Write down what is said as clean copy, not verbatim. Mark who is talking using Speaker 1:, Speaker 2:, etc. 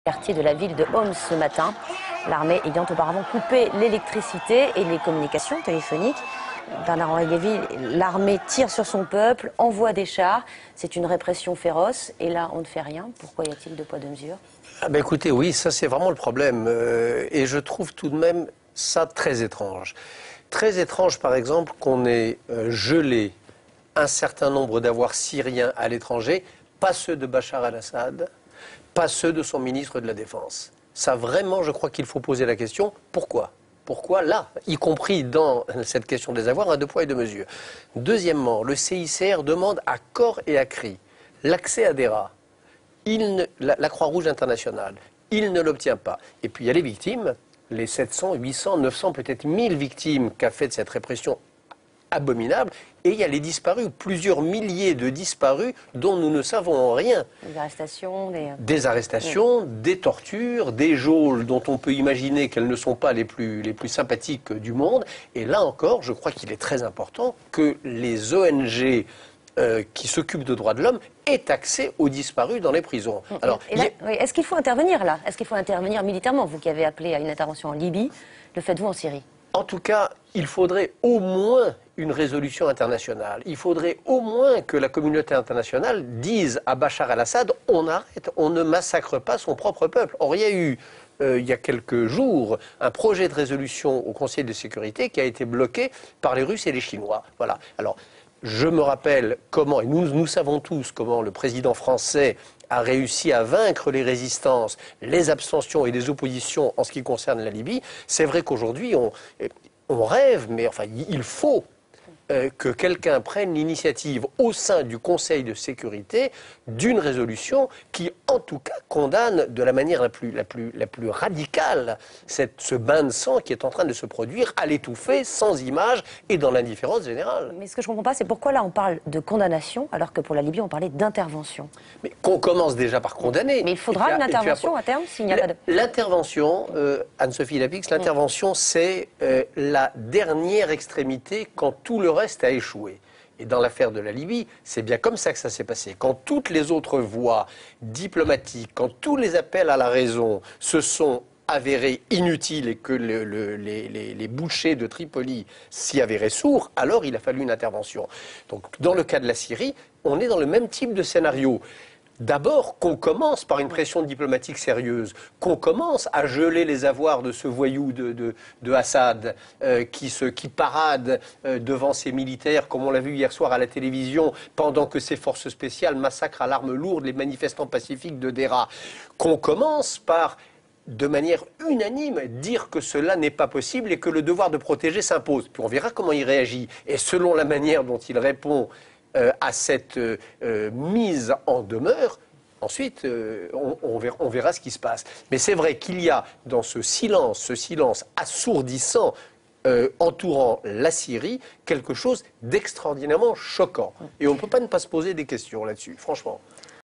Speaker 1: quartier de la ville de Homs ce matin. L'armée ayant auparavant coupé l'électricité et les communications téléphoniques. Bernard-Henri Lévy, l'armée tire sur son peuple, envoie des chars. C'est une répression féroce. Et là, on ne fait rien. Pourquoi y a-t-il deux poids, deux mesures?
Speaker 2: Écoutez, oui, ça c'est vraiment le problème. Et je trouve tout de même ça très étrange. Très étrange, par exemple, qu'on ait gelé un certain nombre d'avoirs syriens à l'étranger, pas ceux de Bachar el-Assad, pas ceux de son ministre de la Défense. Ça, vraiment, je crois qu'il faut poser la question, pourquoi ? Pourquoi là, y compris dans cette question des avoirs, à deux poids et deux mesures? Deuxièmement, le CICR demande à corps et à cri l'accès à des rats. La Croix-Rouge internationale, il ne l'obtient pas. Et puis il y a les victimes, les 700, 800, 900, peut-être 1000 victimes qu'a fait cette répression abominable. Et il y a les disparus, plusieurs milliers de disparus dont nous ne savons rien. Des arrestations, des tortures, des geôles dont on peut imaginer qu'elles ne sont pas les plus sympathiques du monde. Et là encore, je crois qu'il est très important que les ONG qui s'occupent de droits de l'homme aient accès aux disparus dans les prisons.
Speaker 1: Alors, est-ce qu'il faut intervenir là? Est-ce qu'il faut intervenir militairement? Vous qui avez appelé à une intervention en Libye, le faites-vous en Syrie?
Speaker 2: En tout cas, il faudrait au moins une résolution internationale. Il faudrait au moins que la communauté internationale dise à Bachar el-Assad « on arrête, on ne massacre pas son propre peuple ». Or, il y a eu, il y a quelques jours, un projet de résolution au Conseil de sécurité qui a été bloqué par les Russes et les Chinois. Voilà. Alors, je me rappelle comment, et nous savons tous comment le président français a réussi à vaincre les résistances, les abstentions et les oppositions en ce qui concerne la Libye. C'est vrai qu'aujourd'hui, on rêve, mais enfin, il faut que quelqu'un prenne l'initiative au sein du Conseil de sécurité d'une résolution qui, en tout cas, condamne de la manière la plus radicale ce bain de sang qui est en train de se produire à l'étouffer, sans image et dans l'indifférence générale.
Speaker 1: Mais ce que je ne comprends pas, c'est pourquoi là on parle de condamnation alors que pour la Libye on parlait d'intervention.
Speaker 2: Mais qu'on commence déjà par condamner.
Speaker 1: Mais il faudra une intervention à terme s'il n'y a pas de...
Speaker 2: L'intervention, Anne-Sophie Lapix, l'intervention c'est la dernière extrémité quand tout le reste a échoué. Et dans l'affaire de la Libye, c'est bien comme ça que ça s'est passé. Quand toutes les autres voies diplomatiques, quand tous les appels à la raison se sont avérés inutiles et que les bouchers de Tripoli s'y avéraient sourds, alors il a fallu une intervention. Donc dans le cas de la Syrie, on est dans le même type de scénario. D'abord, qu'on commence par une pression diplomatique sérieuse, qu'on commence à geler les avoirs de ce voyou de Assad qui parade devant ses militaires, comme on l'a vu hier soir à la télévision, pendant que ses forces spéciales massacrent à l'arme lourde les manifestants pacifiques de Deraa. Qu'on commence par, de manière unanime, dire que cela n'est pas possible et que le devoir de protéger s'impose. Puis on verra comment il réagit. Et selon la manière dont il répond à cette mise en demeure, ensuite on verra ce qui se passe. Mais c'est vrai qu'il y a dans ce silence assourdissant entourant la Syrie, quelque chose d'extraordinairement choquant. Et on ne peut pas ne pas se poser des questions là-dessus, franchement.